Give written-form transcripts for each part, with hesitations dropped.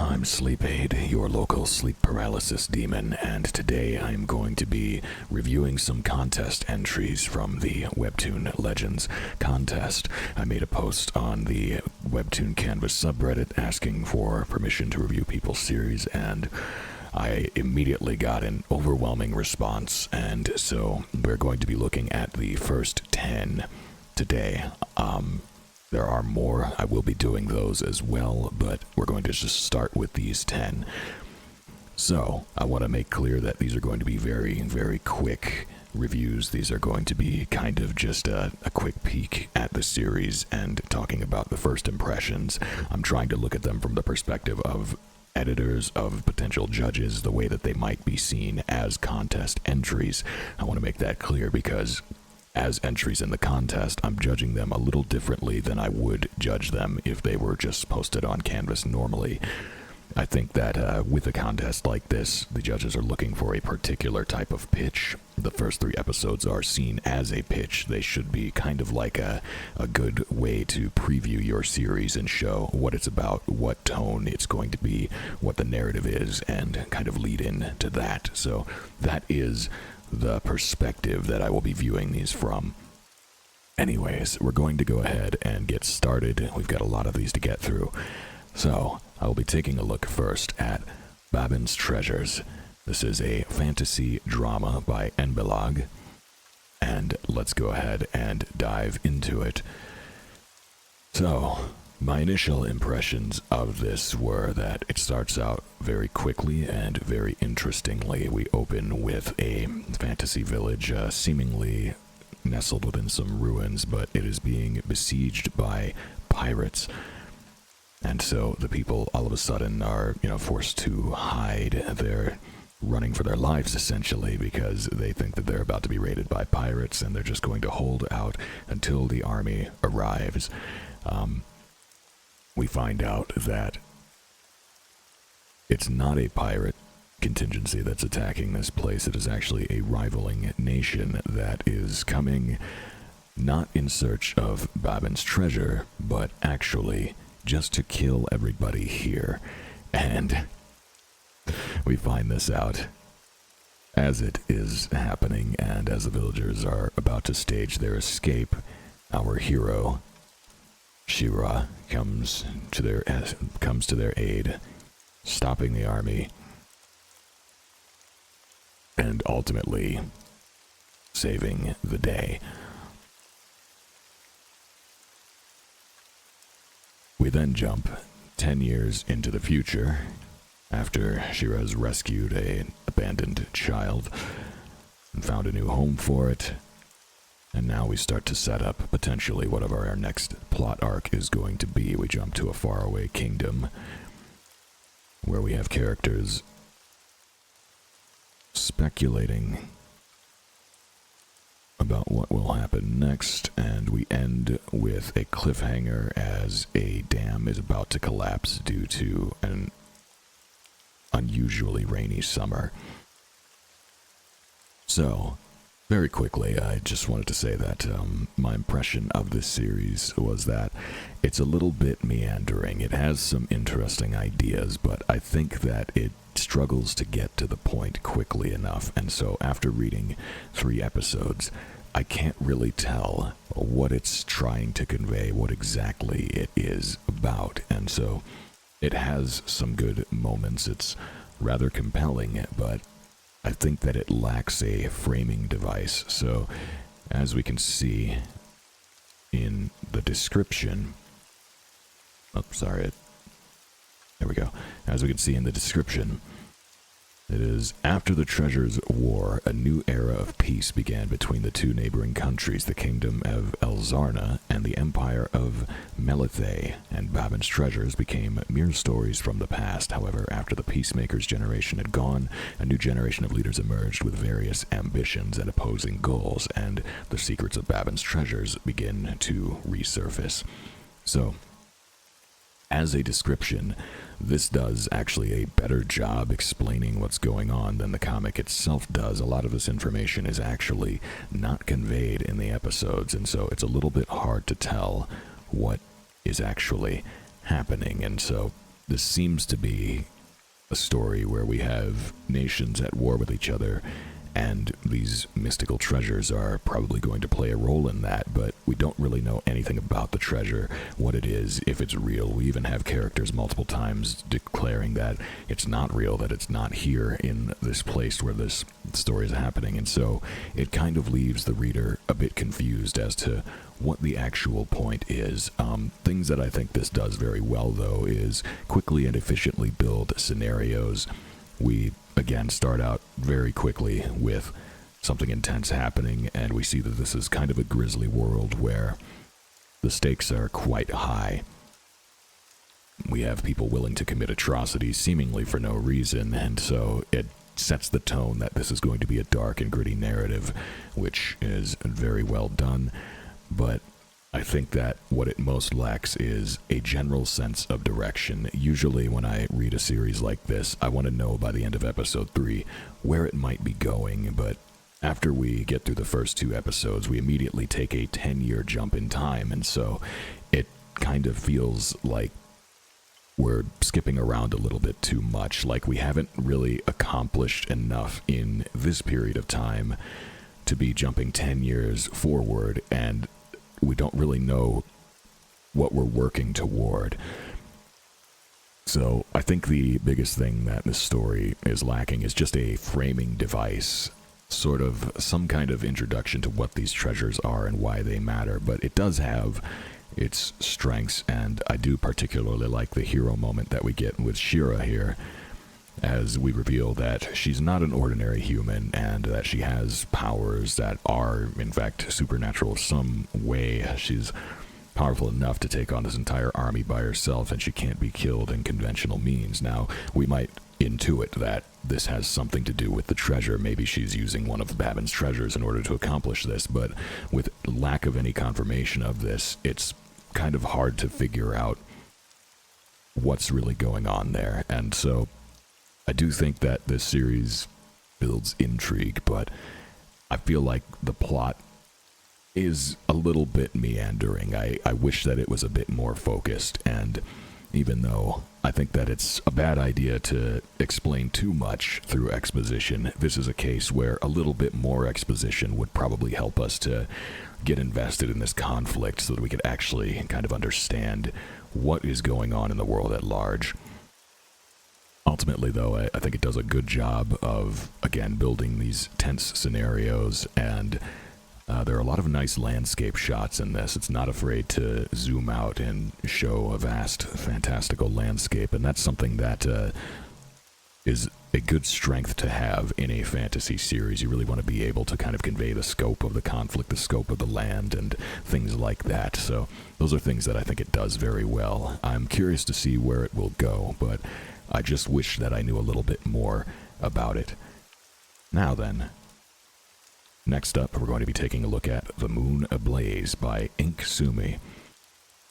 I'm Sleep Aid, your local sleep paralysis demon, and today I'm going to be reviewing some contest entries from the Webtoon Legends contest. I made a post on the Webtoon Canvas subreddit asking for permission to review people's series, and I immediately got an overwhelming response, and so we're going to be looking at the first 10 today. There are more. I will be doing those as well, but we're going to just start with these 10. So, I want to make clear that these are going to be very, very quick reviews. These are going to be kind of just a quick peek at the series and talking about the first impressions. I'm trying to look at them from the perspective of editors, of potential judges, the way that they might be seen as contest entries. I want to make that clear because as entries in the contest, I'm judging them a little differently than I would judge them if they were just posted on Canvas normally. I think that with a contest like this, the judges are looking for a particular type of pitch. The first 3 episodes are seen as a pitch. They should be kind of like a good way to preview your series and show what it's about, what tone it's going to be, what the narrative is, and kind of lead in to that. So that is the perspective that I will be viewing these from. Anyways, we're going to go ahead and get started. We've got a lot of these to get through. So, I will be taking a look first at Babann's Treasures. This is a fantasy drama by Enbelag, and let's go ahead and dive into it. So, my initial impressions of this were that it starts out very quickly and very interestingly. We open with a fantasy village seemingly nestled within some ruins, but it is being besieged by pirates. And so the people all of a sudden are, forced to hide. They're running for their lives essentially because they think that they're about to be raided by pirates, and they're just going to hold out until the army arrives. We find out that it's not a pirate contingency that's attacking this place. It is actually a rivaling nation that is coming not in search of Babann's treasure, but actually just to kill everybody here. And we find this out as it is happening, and as the villagers are about to stage their escape, our hero Shira comes to their aid, stopping the army, and ultimately saving the day. We then jump 10 years into the future, after Shira has rescued an abandoned child and found a new home for it. And now we start to set up potentially whatever our next plot arc is going to be. We jump to a faraway kingdom where we have characters speculating about what will happen next, and we end with a cliffhanger as a dam is about to collapse due to an unusually rainy summer. So, very quickly, I just wanted to say that my impression of this series was that it's a little bit meandering. It has some interesting ideas, but I think that it struggles to get to the point quickly enough. And so after reading 3 episodes, I can't really tell what it's trying to convey, what exactly it is about. And so it has some good moments. It's rather compelling, but I think that it lacks a framing device. So, as we can see in the description, there we go. As we can see in the description, it is, after the Treasures War, a new era of peace began between the 2 neighboring countries, the Kingdom of Elzarna and the Empire of Melithae, and Babann's Treasures became mere stories from the past. However, after the Peacemaker's generation had gone, a new generation of leaders emerged with various ambitions and opposing goals, and the secrets of Babann's Treasures begin to resurface. So, as a description, this does actually a better job explaining what's going on than the comic itself does. A lot of this information is actually not conveyed in the episodes, and so it's a little bit hard to tell what is actually happening. And so this seems to be a story where we have nations at war with each other, and these mystical treasures are probably going to play a role in that, but we don't really know anything about the treasure, what it is, if it's real. We even have characters multiple times declaring that it's not real, that it's not here in this place where this story is happening, and so it kind of leaves the reader a bit confused as to what the actual point is. Things that I think this does very well, though, is quickly and efficiently build scenarios. We, again, start out very quickly with something intense happening, and we see that this is kind of a grisly world where the stakes are quite high. We have people willing to commit atrocities seemingly for no reason, and so it sets the tone that this is going to be a dark and gritty narrative, which is very well done, but I think that what it most lacks is a general sense of direction. Usually when I read a series like this, I want to know by the end of episode 3 where it might be going, but after we get through the first 2 episodes, we immediately take a 10-year jump in time, and so it kind of feels like we're skipping around a little bit too much, like we haven't really accomplished enough in this period of time to be jumping 10 years forward, and we don't really know what we're working toward. So I think the biggest thing that this story is lacking is just a framing device, sort of some kind of introduction to what these treasures are and why they matter, but it does have its strengths, and I do particularly like the hero moment that we get with Shira here, as we reveal that she's not an ordinary human and that she has powers that are, in fact, supernatural some way. She's powerful enough to take on this entire army by herself, and she can't be killed in conventional means. Now, we might intuit that this has something to do with the treasure. Maybe she's using one of Babann's treasures in order to accomplish this, but with lack of any confirmation of this, it's kind of hard to figure out what's really going on there. And so I do think that this series builds intrigue, but I feel like the plot is a little bit meandering. I wish that it was a bit more focused, and even though I think that it's a bad idea to explain too much through exposition, this is a case where a little bit more exposition would probably help us to get invested in this conflict so that we could actually kind of understand what is going on in the world at large. Ultimately, though, I think it does a good job of, again, building these tense scenarios, and there are a lot of nice landscape shots in this. It's not afraid to zoom out and show a vast, fantastical landscape, and that's something that is a good strength to have in a fantasy series. You really want to be able to kind of convey the scope of the conflict, the scope of the land, and things like that. So those are things that I think it does very well. I'm curious to see where it will go, but I just wish that I knew a little bit more about it. Now then, next up, we're going to be taking a look at The Moon Ablaze by Ink Sumi.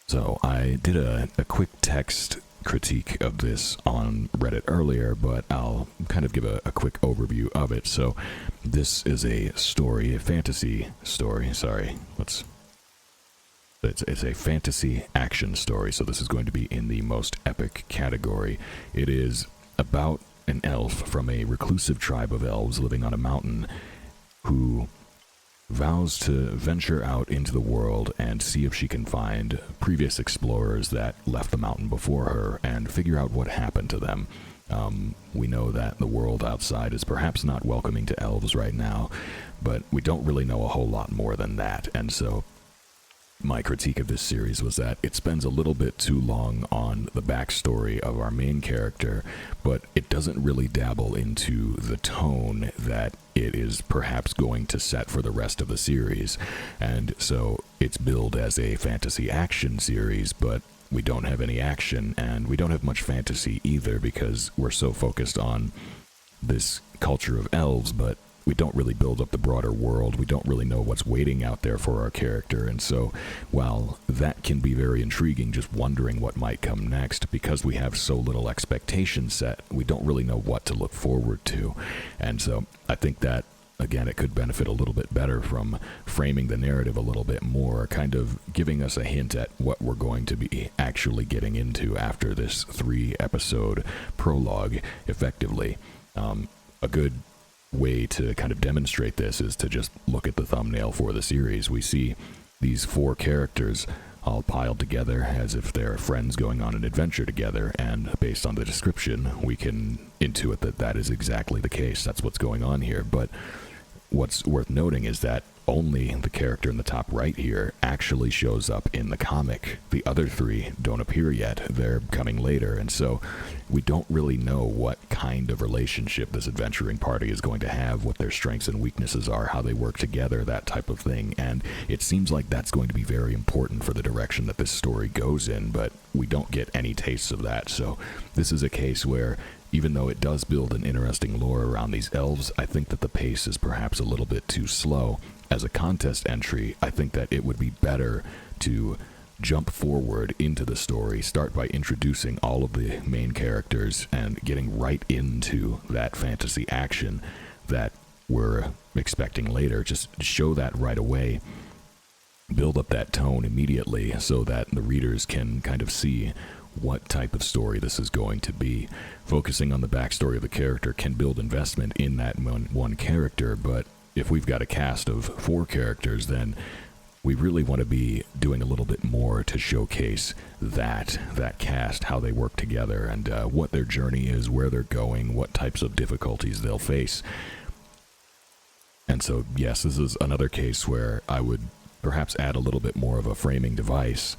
So I did a quick text critique of this on Reddit earlier, but I'll kind of give a quick overview of it. So this is a story, a fantasy story, It's a fantasy action story, so this is going to be in the most epic category. It is about an elf from a reclusive tribe of elves living on a mountain who vows to venture out into the world and see if she can find previous explorers that left the mountain before her and figure out what happened to them. We know that the world outside is perhaps not welcoming to elves right now, but we don't really know a whole lot more than that, and so my critique of this series was that it spends a little bit too long on the backstory of our main character, but it doesn't really dabble into the tone that it is perhaps going to set for the rest of the series. And so it's billed as a fantasy action series, but we don't have any action, and we don't have much fantasy either because we're so focused on this culture of elves, but we don't really build up the broader world. We don't really know what's waiting out there for our character. And so while that can be very intriguing, just wondering what might come next, because we have so little expectation set, we don't really know what to look forward to. And so I think that again, it could benefit a little bit better from framing the narrative a little bit more, kind of giving us a hint at what we're going to be actually getting into after this 3-episode prologue, effectively. A good way to kind of demonstrate this is to just look at the thumbnail for the series. We see these 4 characters all piled together as if they're friends going on an adventure together, and based on the description, we can intuit that that is exactly the case. That's what's going on here. But what's worth noting is that only the character in the top right here actually shows up in the comic. The other 3 don't appear yet. They're coming later, and so we don't really know what kind of relationship this adventuring party is going to have, what their strengths and weaknesses are, how they work together, that type of thing. And it seems like that's going to be very important for the direction that this story goes in, but we don't get any tastes of that. So this is a case where, even though it does build an interesting lore around these elves, I think that the pace is perhaps a little bit too slow. As a contest entry, I think that it would be better to jump forward into the story, start by introducing all of the main characters and getting right into that fantasy action that we're expecting later. Just show that right away, build up that tone immediately so that the readers can kind of see what type of story this is going to be. Focusing on the backstory of the character can build investment in that one character, but if we've got a cast of 4 characters, then we really want to be doing a little bit more to showcase that cast, how they work together, and what their journey is, where they're going, what types of difficulties they'll face. And so, yes, this is another case where I would perhaps add a little bit more of a framing device,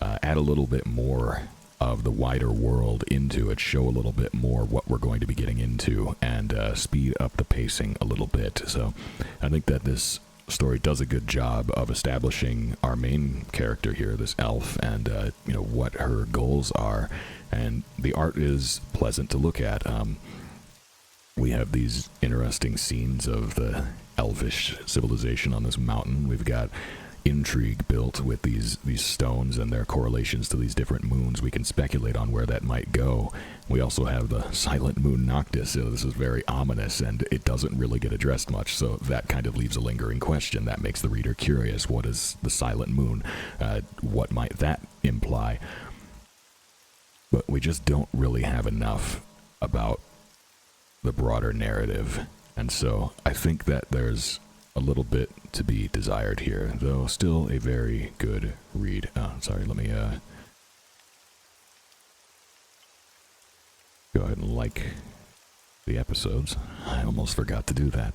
add a little bit more of the wider world into it, show a little bit more what we're going to be getting into, and speed up the pacing a little bit. So I think that this story does a good job of establishing our main character here, this elf, and what her goals are, and the art is pleasant to look at. We have these interesting scenes of the elvish civilization on this mountain. We've got intrigue built with these stones and their correlations to these different moons. We can speculate on where that might go. We also have the silent moon Noctis. So this is very ominous, and it doesn't really get addressed much, so that kind of leaves a lingering question that makes the reader curious. What is the silent moon? What might that imply? But we just don't really have enough about the broader narrative, and so I think that there's a little bit to be desired here, though still a very good read. Sorry, let me go ahead and like the episodes. I almost forgot to do that.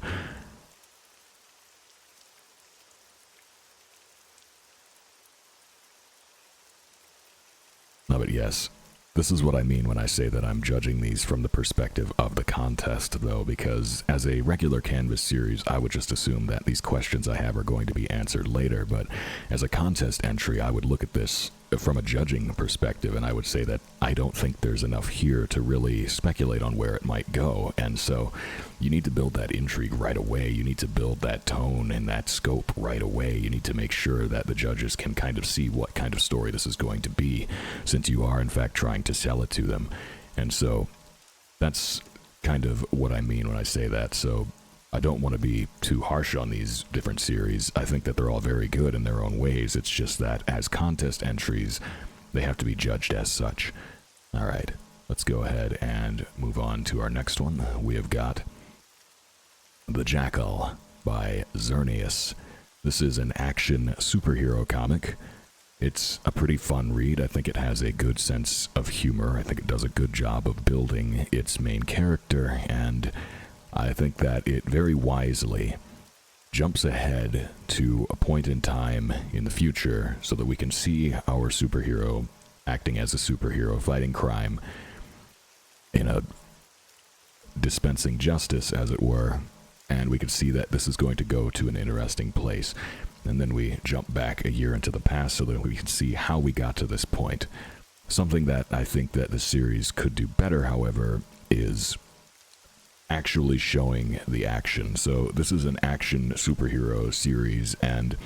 No, but yes, this is what I mean when I say that I'm judging these from the perspective of the contest, though, because as a regular Canvas series, I would just assume that these questions I have are going to be answered later, but as a contest entry, I would look at this from a judging perspective, and I would say that I don't think there's enough here to really speculate on where it might go, and so you need to build that intrigue right away. You need to build that tone and that scope right away. You need to make sure that the judges can kind of see what kind of story this is going to be, since you are in fact trying to sell it to them. And so that's kind of what I mean when I say that. So I don't want to be too harsh on these different series. I think that they're all very good in their own ways. It's just that as contest entries, they have to be judged as such. All right, let's go ahead and move on to our next one. We have got The Jackal by Xerneas. This is an action superhero comic. It's a pretty fun read. I think it has a good sense of humor. I think it does a good job of building its main character, and I think that it very wisely jumps ahead to a point in time in the future so that we can see our superhero acting as a superhero, fighting crime in a dispensing justice, as it were, and we can see that this is going to go to an interesting place. And then we jump back a year into the past so that we can see how we got to this point. Something that I think that the series could do better, however, is actually showing the action. So this is an action superhero series, and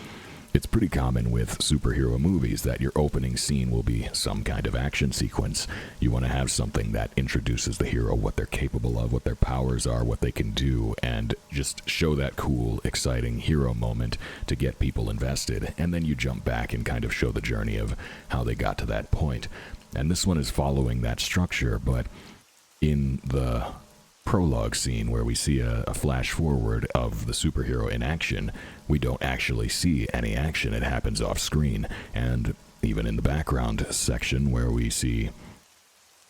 it's pretty common with superhero movies that your opening scene will be some kind of action sequence. You want to have something that introduces the hero, what they're capable of, what their powers are, what they can do, and just show that cool, exciting hero moment to get people invested. And then you jump back and kind of show the journey of how they got to that point. And this one is following that structure, but in the prologue scene where we see a flash forward of the superhero in action, we don't actually see any action. It happens off screen. And even in the background section where we see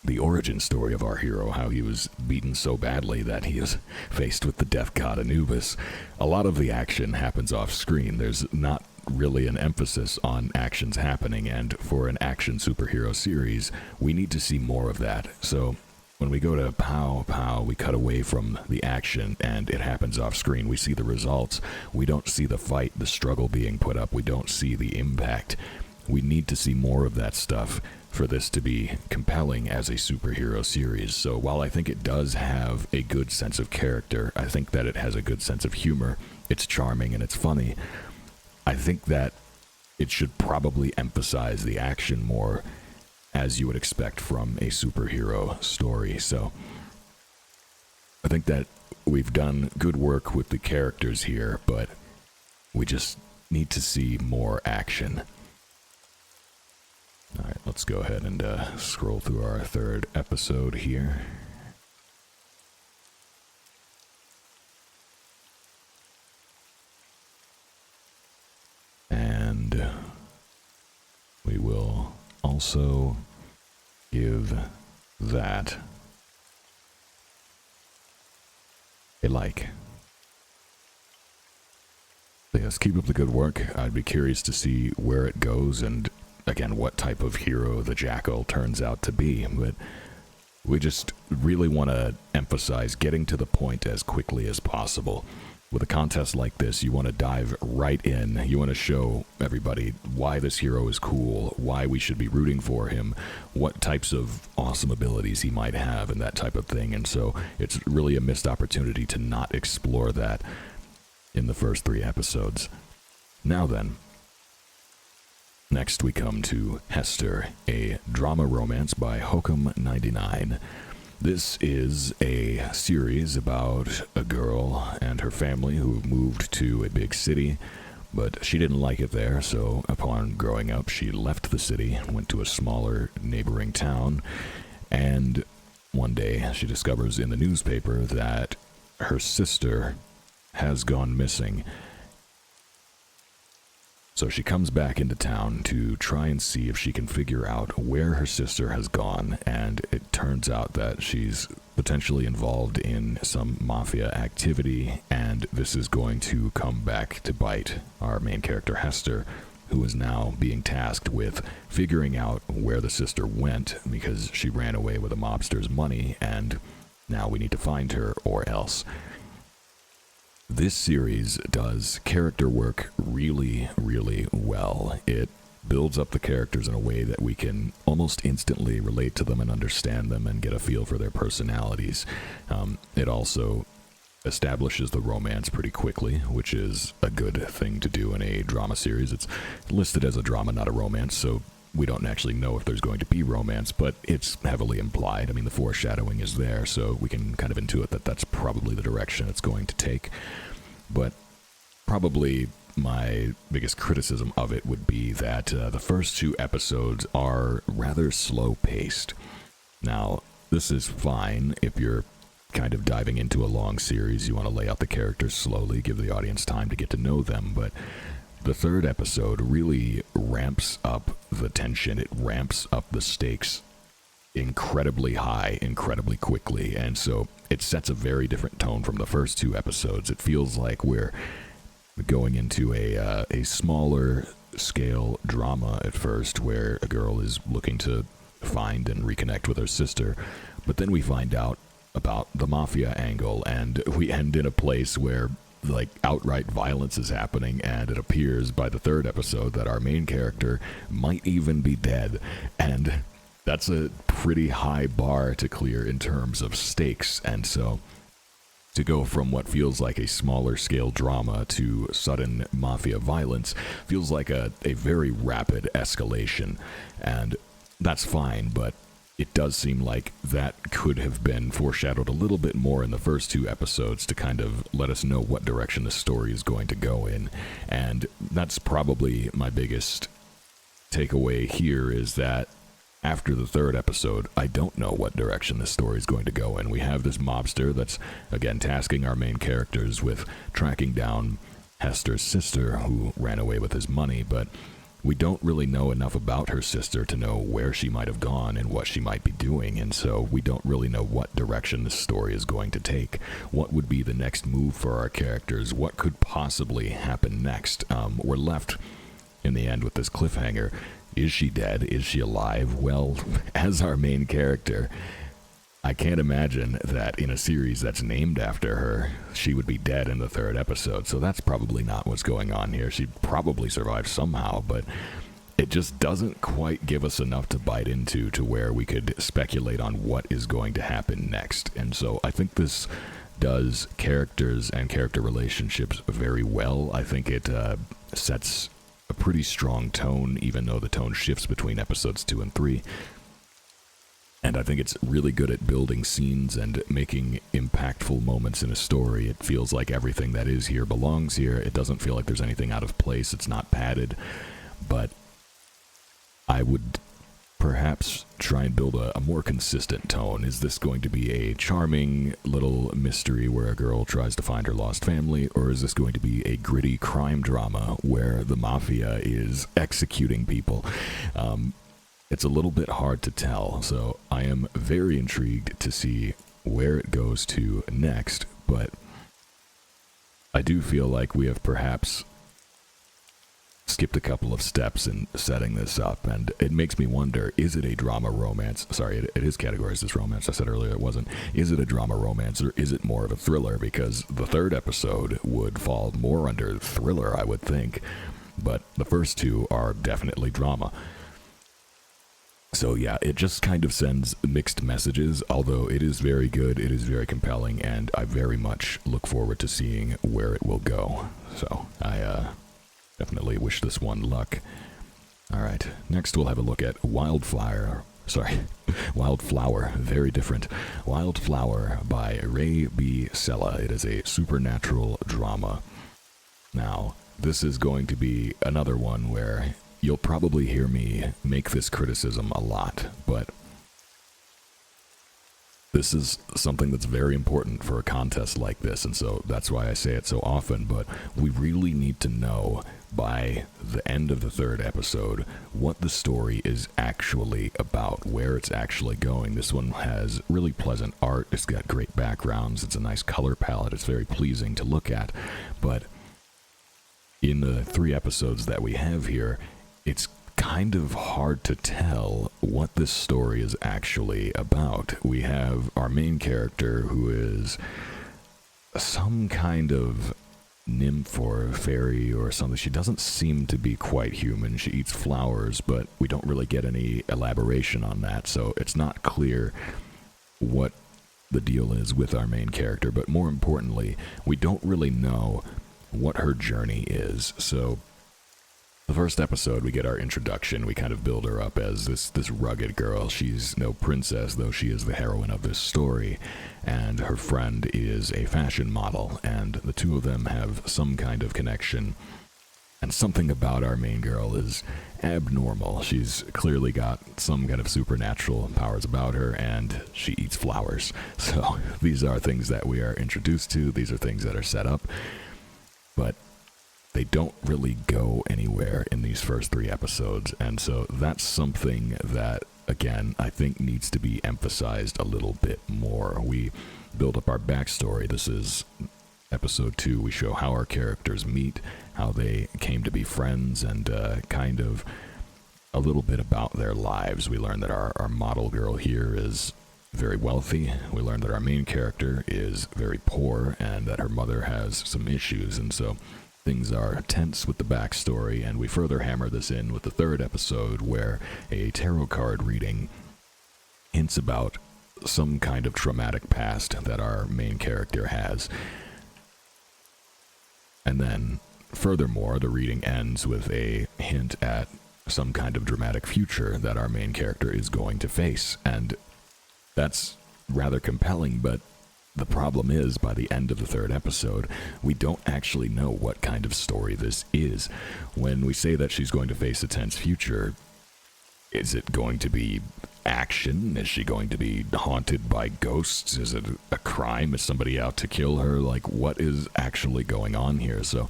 the origin story of our hero, how he was beaten so badly that he is faced with the death god Anubis, a lot of the action happens off screen. There's not really an emphasis on actions happening, and for an action superhero series, we need to see more of that. So when we go to pow, pow, we cut away from the action and it happens off screen. We see the results. We don't see the fight, the struggle being put up. We don't see the impact. We need to see more of that stuff for this to be compelling as a superhero series. So while I think it does have a good sense of character, I think that it has a good sense of humor, it's charming and it's funny, I think that it should probably emphasize the action more, as you would expect from a superhero story. So I think that we've done good work with the characters here, but we just need to see more action. Alright, let's go ahead and scroll through our third episode here. And we will also give that a like. Yes, keep up the good work. I'd be curious to see where it goes and, again, what type of hero the Jackal turns out to be. But we just really want to emphasize getting to the point as quickly as possible. With a contest like this, you want to dive right in. You want to show everybody why this hero is cool, why we should be rooting for him, what types of awesome abilities he might have, and that type of thing. And so it's really a missed opportunity to not explore that in the first 3 episodes. Now then, next we come to Hester, a drama romance by Hokum99. This is a series about a girl and her family who moved to a big city, but she didn't like it there, so upon growing up, she left the city and went to a smaller neighboring town, and one day she discovers in the newspaper that her sister has gone missing. So she comes back into town to try and see if she can figure out where her sister has gone, and it turns out that she's potentially involved in some mafia activity, and this is going to come back to bite our main character Hester, who is now being tasked with figuring out where the sister went because she ran away with a mobster's money, and now we need to find her or else. This series does character work really, really well. It builds up the characters in a way that we can almost instantly relate to them and understand them and get a feel for their personalities. It also establishes the romance pretty quickly, which is a good thing to do in a drama series. It's listed as a drama, not a romance, so we don't actually know if there's going to be romance, but it's heavily implied. I mean, the foreshadowing is there, so we can kind of intuit that that's probably the direction it's going to take. But probably my biggest criticism of it would be that the first 2 episodes are rather slow-paced. Now, this is fine if you're kind of diving into a long series. You want to lay out the characters slowly, give the audience time to get to know them, but the 3rd episode really ramps up the tension. It ramps up the stakes incredibly high, incredibly quickly, and so it sets a very different tone from the first 2 episodes. It feels like we're going into a smaller scale drama at first, where a girl is looking to find and reconnect with her sister, but then we find out about the mafia angle, and we end in a place where like outright violence is happening, and it appears by the 3rd episode that our main character might even be dead, and that's a pretty high bar to clear in terms of stakes. And so To go from what feels like a smaller scale drama to sudden mafia violence feels like a very rapid escalation, and that's fine, but it does seem like that could have been foreshadowed a little bit more in the first 2 episodes to kind of let us know what direction the story is going to go in. And that's probably my biggest takeaway here, is that after the 3rd episode, I don't know what direction this story is going to go in. We have this mobster that's, again, tasking our main characters with tracking down Hester's sister, who ran away with his money, but we don't really know enough about her sister to know where she might have gone and what she might be doing, and so we don't really know what direction this story is going to take. What would be the next move for our characters? What could possibly happen next? We're left, in the end, with this cliffhanger. Is she dead? Is she alive? Well, as our main character, I can't imagine that in a series that's named after her, she would be dead in the 3rd episode, so that's probably not what's going on here. She'd probably survive somehow, but it just doesn't quite give us enough to bite into to where we could speculate on what is going to happen next. And so I think this does characters and character relationships very well. I think it sets a pretty strong tone, even though the tone shifts between episodes 2 and 3. And I think it's really good at building scenes and making impactful moments in a story. It feels like everything that is here belongs here. It doesn't feel like there's anything out of place. It's not padded. But I would perhaps try and build a more consistent tone. Is this going to be a charming little mystery where a girl tries to find her lost family, or is this going to be a gritty crime drama where the mafia is executing people? It's a little bit hard to tell, so I am very intrigued to see where it goes to next, but I do feel like we have perhaps skipped a couple of steps in setting this up, and it makes me wonder, is it a drama romance? Sorry, it is categorized as romance. I said earlier it wasn't. Is it a drama romance, or is it more of a thriller? Because the 3rd episode would fall more under thriller, I would think, but the first 2 are definitely drama. So yeah, it just kind of sends mixed messages, although it is very good, it is very compelling, and I very much look forward to seeing where it will go. So I definitely wish this one luck. Alright, next we'll have a look at Wildflower, very different. Wildflower by Ray B. Sella. It is a supernatural drama. Now, this is going to be another one where you'll probably hear me make this criticism a lot, but this is something that's very important for a contest like this, and so that's why I say it so often, but we really need to know by the end of the 3rd episode what the story is actually about, where it's actually going. This one has really pleasant art, it's got great backgrounds, it's a nice color palette, it's very pleasing to look at, but in the 3 episodes that we have here, it's kind of hard to tell what this story is actually about. We have our main character who is some kind of nymph or fairy or something. She doesn't seem to be quite human. She eats flowers, but we don't really get any elaboration on that, so it's not clear what the deal is with our main character. But more importantly, we don't really know what her journey is. So the first episode, we get our introduction. We kind of build her up as this rugged girl. She's no princess, though she is the heroine of this story. And her friend is a fashion model, and the two of them have some kind of connection. And something about our main girl is abnormal. She's clearly got some kind of supernatural powers about her, and she eats flowers. So these are things that we are introduced to. These are things that are set up. But they don't really go anywhere in these first 3 episodes, and so that's something that, again, I think needs to be emphasized a little bit more. We build up our backstory. This is episode 2. We show how our characters meet, how they came to be friends, and kind of a little bit about their lives. We learn that our model girl here is very wealthy. We learn that our main character is very poor, and that her mother has some issues, and so things are tense with the backstory, and we further hammer this in with the 3rd episode, where a tarot card reading hints about some kind of traumatic past that our main character has. And then, furthermore, the reading ends with a hint at some kind of dramatic future that our main character is going to face. And that's rather compelling, but the problem is, by the end of the third episode, we don't actually know what kind of story this is. When we say that she's going to face a tense future, is it going to be action? Is she going to be haunted by ghosts? Is it a crime? Is somebody out to kill her? Like, what is actually going on here? So,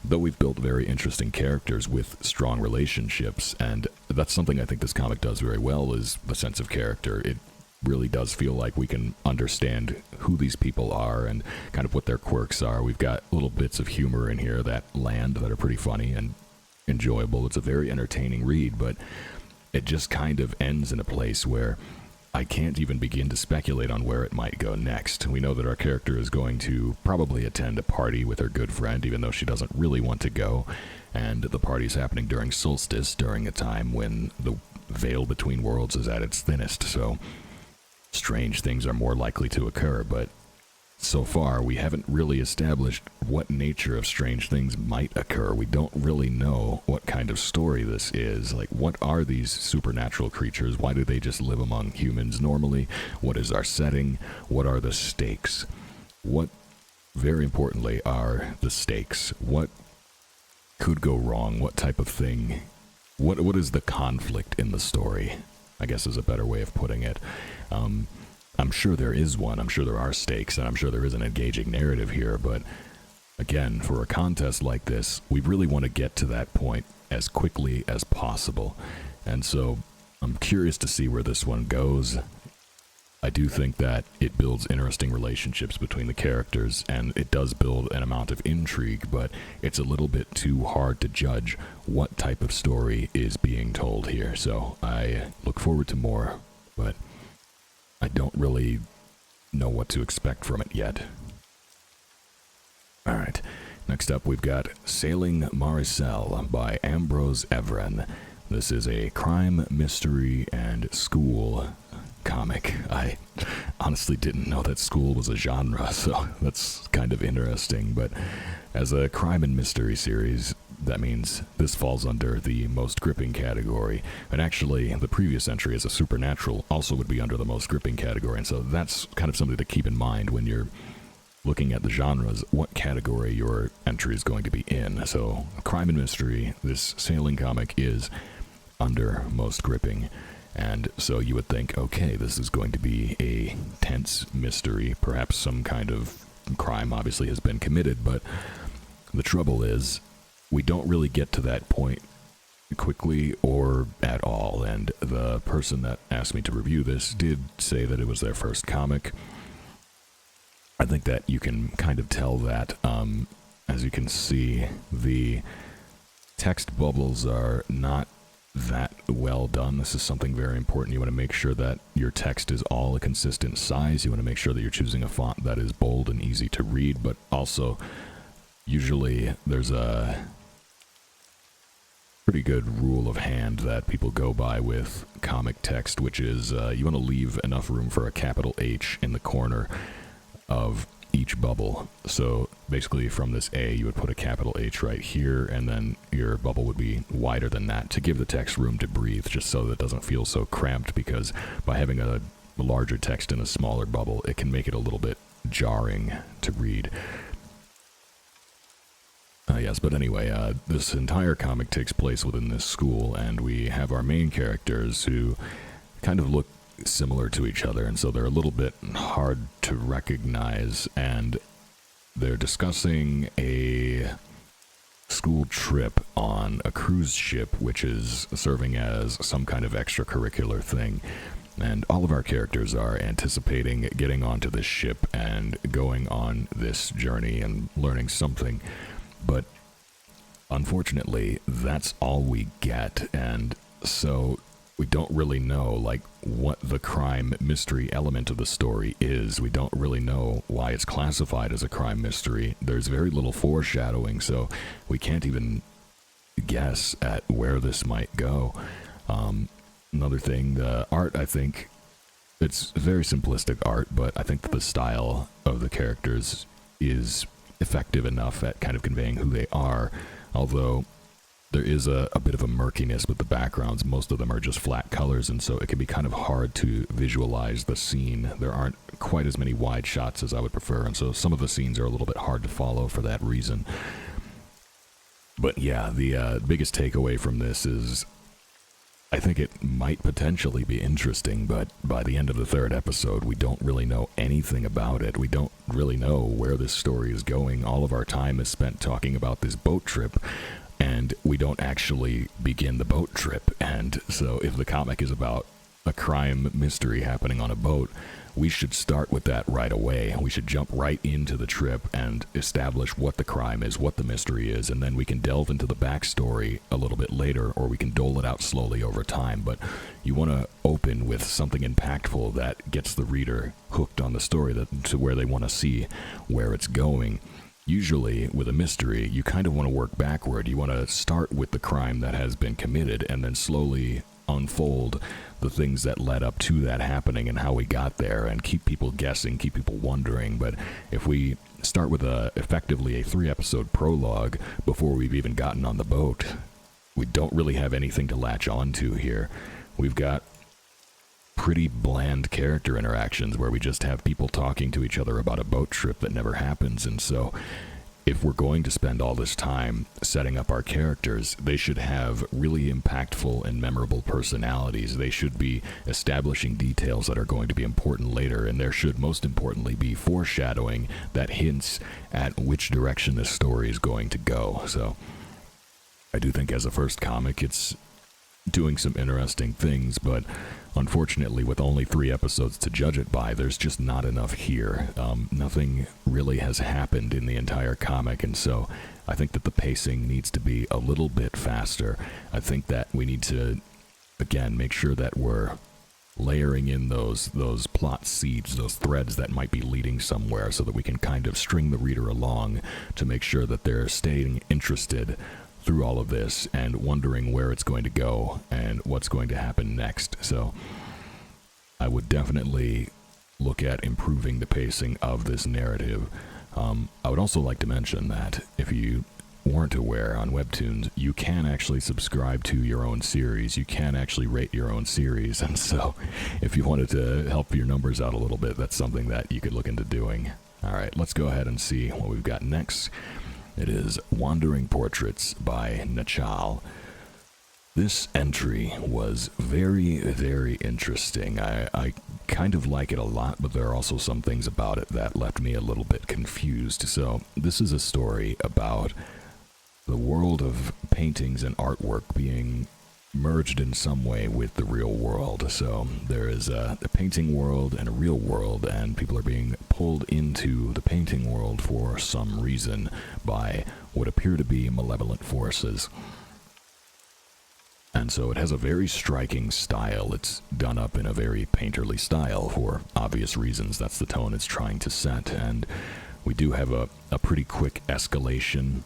though we've built very interesting characters with strong relationships, and that's something I think this comic does very well, is the sense of character. It really does feel like we can understand who these people are and kind of what their quirks are. We've got little bits of humor in here that land that are pretty funny and enjoyable. It's a very entertaining read, but it just kind of ends in a place where I can't even begin to speculate on where it might go next. We know that our character is going to probably attend a party with her good friend, even though she doesn't really want to go, and the party's happening during solstice, during a time when the veil between worlds is at its thinnest, so strange things are more likely to occur, but so far we haven't really established what nature of strange things might occur. We don't really know what kind of story this is. Like, what are these supernatural creatures? Why do they just live among humans normally? What is our setting? What are the stakes? What, very importantly, are the stakes? What could go wrong? What type of thing? What is the conflict in the story, I guess is a better way of putting it. I'm sure there is one, I'm sure there are stakes, and I'm sure there is an engaging narrative here, but again, for a contest like this, we really want to get to that point as quickly as possible, and so I'm curious to see where this one goes. I do think that it builds interesting relationships between the characters, and it does build an amount of intrigue, but it's a little bit too hard to judge what type of story is being told here, so I look forward to more, but I don't really know what to expect from it yet. Alright, next up we've got Sailing Mariselle by Ambrose Evren. This is a crime, mystery, and school comic. I honestly didn't know that school was a genre, so that's kind of interesting, but as a crime and mystery series, that means this falls under the most gripping category, and actually the previous entry as a supernatural also would be under the most gripping category, and so that's kind of something to keep in mind when you're looking at the genres, what category your entry is going to be in. So crime and mystery, this sailing comic is under most gripping, and so you would think, okay, this is going to be a tense mystery, perhaps some kind of crime obviously has been committed, but the trouble is, we don't really get to that point quickly or at all, and the person that asked me to review this did say that it was their first comic. I think that you can kind of tell that, as you can see, the text bubbles are not that well done. This is something very important. You want to make sure that your text is all a consistent size. You want to make sure that you're choosing a font that is bold and easy to read, but also usually there's a pretty good rule of hand that people go by with comic text, which is you want to leave enough room for a capital H in the corner of each bubble. So basically from this A, you would put a capital H right here, and then your bubble would be wider than that to give the text room to breathe, just so that it doesn't feel so cramped, because by having a larger text in a smaller bubble, it can make it a little bit jarring to read. Yes, but anyway, this entire comic takes place within this school, and we have our main characters who kind of look similar to each other, and so they're a little bit hard to recognize, and they're discussing a school trip on a cruise ship, which is serving as some kind of extracurricular thing. And all of our characters are anticipating getting onto this ship and going on this journey and learning something. But unfortunately, that's all we get, and so we don't really know, like, what the crime mystery element of the story is. We don't really know why it's classified as a crime mystery. There's very little foreshadowing, so we can't even guess at where this might go. Another thing, the art, I think, It's very simplistic art, but I think that the style of the characters is effective enough at kind of conveying who they are, although there is a bit of a murkiness with the backgrounds. Most of them are just flat colors, and so it can be kind of hard to visualize the scene. There aren't quite as many wide shots as I would prefer, and so some of the scenes are a little bit hard to follow for that reason. But yeah, the biggest takeaway from this is I think it might potentially be interesting, but by the end of the third episode, we don't really know anything about it. We don't really know where this story is going. All of our time is spent talking about this boat trip, and we don't actually begin the boat trip. And so if the comic is about a crime mystery happening on a boat, we should start with that right away. We should jump right into the trip and establish what the crime is, what the mystery is, and then we can delve into the backstory a little bit later, or we can dole it out slowly over time. But you want to open with something impactful that gets the reader hooked on the story to where they want to see where it's going. Usually, with a mystery, you kind of want to work backward. You want to start with the crime that has been committed and then slowly unfold the things that led up to that happening and how we got there, and keep people guessing, keep people wondering. But if we start with effectively a 3-episode prologue before we've even gotten on the boat, we don't really have anything to latch on to here. We've got pretty bland character interactions where we just have people talking to each other about a boat trip that never happens. And so if we're going to spend all this time setting up our characters, they should have really impactful and memorable personalities. They should be establishing details that are going to be important later, and there should most importantly be foreshadowing that hints at which direction this story is going to go. So I do think as a first comic, it's doing some interesting things, but unfortunately, with only 3 episodes to judge it by, there's just not enough here. Nothing really has happened in the entire comic, and so I think that the pacing needs to be a little bit faster. I think that we need to, again, make sure that we're layering in those plot seeds, those threads that might be leading somewhere, so that we can kind of string the reader along to make sure that they're staying interested through all of this and wondering where it's going to go and what's going to happen next. So I would definitely look at improving the pacing of this narrative. I would also like to mention that if you weren't aware, on Webtoons, you can actually subscribe to your own series. You can actually rate your own series. And so if you wanted to help your numbers out a little bit, that's something that you could look into doing. All right, let's go ahead and see what we've got next. It is Wandering Portraits by Jackal. This entry was very, very interesting. I kind of like it a lot, but there are also some things about it that left me a little bit confused. So this is a story about the world of paintings and artwork being merged in some way with the real world. So there is a painting world and a real world, and people are being pulled into the painting world for some reason by what appear to be malevolent forces. And so it has a very striking style. It's done up in a very painterly style for obvious reasons. That's the tone it's trying to set. And we do have a pretty quick escalation,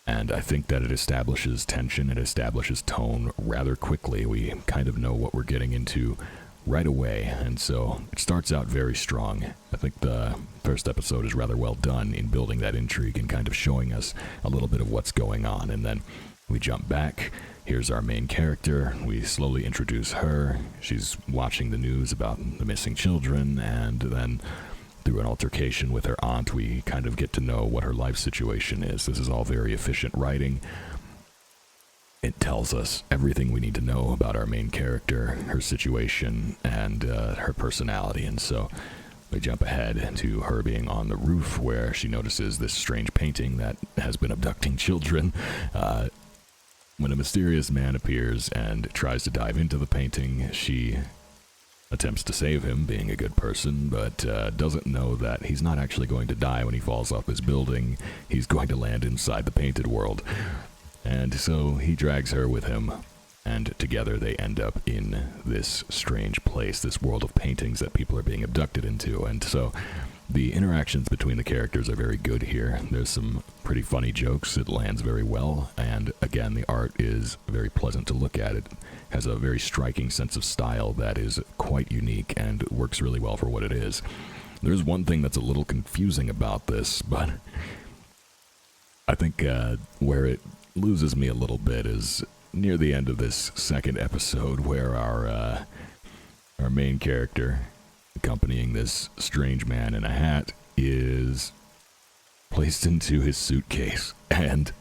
and I think that it establishes tension, it establishes tone rather quickly. We kind of know what we're getting into right away, and so it starts out very strong. I think the first episode is rather well done in building that intrigue and kind of showing us a little bit of what's going on. And then we jump back. Here's our main character. We slowly introduce her. She's watching the news about the missing children, and then through an altercation with her aunt, we kind of get to know what her life situation is. This is all very efficient writing. It tells us everything we need to know about our main character, her situation, and her personality. And so we jump ahead to her being on the roof, where she notices this strange painting that has been abducting children. When a mysterious man appears and tries to dive into the painting, she attempts to save him, being a good person, but doesn't know that he's not actually going to die when he falls off his building. He's going to land inside the painted world. And so he drags her with him, and together they end up in this strange place, this world of paintings that people are being abducted into. And so The interactions between the characters are very good here. There's some pretty funny jokes. It lands very well. And again, the art is very pleasant to look at. It has a very striking sense of style that is quite unique and works really well for what it is. There's one thing that's a little confusing about this, but I think where it loses me a little bit is near the end of this second episode, where our main character, accompanying this strange man in a hat, is placed into his suitcase. And